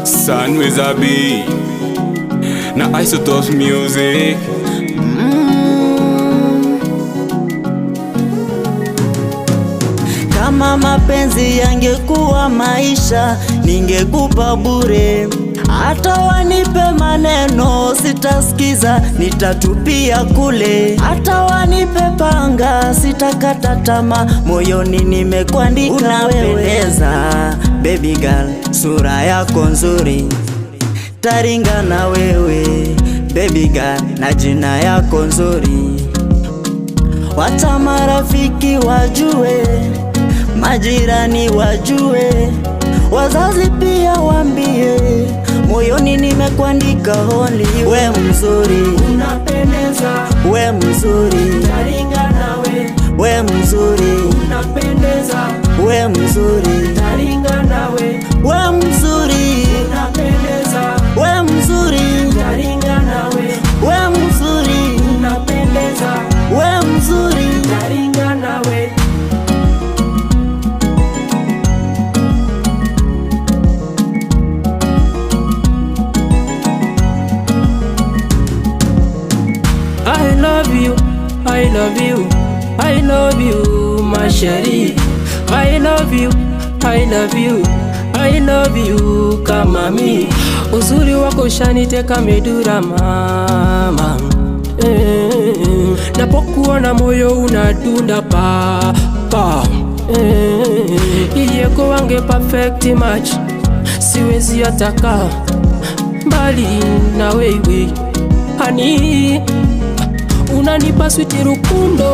Sun with a B na Isotopes Music. Kama mapenzi yangekuwa maisha, ningekupa bure. Hata wanipe maneno sitasikiza, nitatupia kule. Hata wanipe panga sitakata tamaa, moyoni nimekuandika. Unapendeza baby girl, sura yako nzuri, taringa na wewe baby girl, na jina yako nzuri. Wacha marafiki wajue, majirani wajue, wazazi pia wambie, moyoni nimekuandika only. We mzuri, unapendeza, we mzuri, taringa nawe. we mzuri, Unapendeza, we mzuri, taringa nawe. we mzuri, Unapendeza, we mzuri, taringa nawe. we mzuri, Unapendeza, we mzuri. taringa nawe. I love you, I love you, I love you, my sheri. I love you, I love you, I love you kama mi. Uzuri wako shaniteka medura mama. Napokuona moyo unadunda pa pa. Iyeko wange perfect match, siwezi ataka mbali na wewe hani. Unanipa switi rukundo,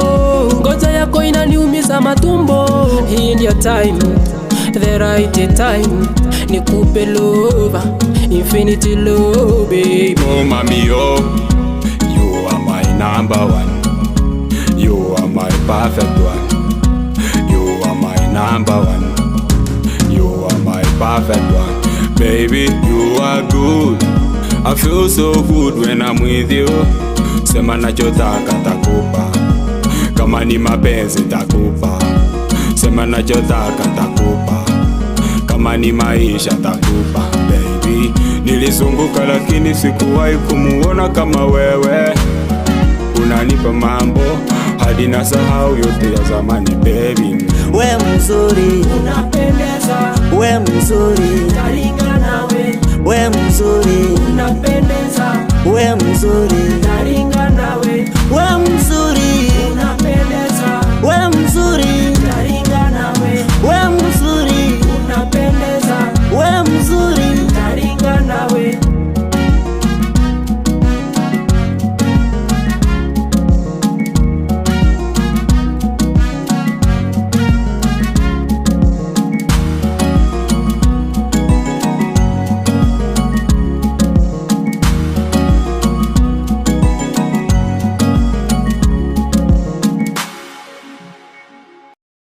ngoja yako inaniumiza matumbo. Hii ndio time, the right time, nikupe love, infinity love baby. Oh mami oh, you are my number one, you are my perfect one, you are my number one, you are my perfect one. Baby you are good, I feel so good when I'm with you. Sema nachotaka takupa, kama ni mapenzi takupa. Sema nachotaka takupa, kama ni maisha takupa. Baby nilizunguka lakini sikuwahi kumuona kama wewe. Unanipa mambo hadi nasahau yote ya zamani baby. We mzuri, Unapendeza, we mzuri, taringa nawe. we mzuri, Unapendeza, we mzuri,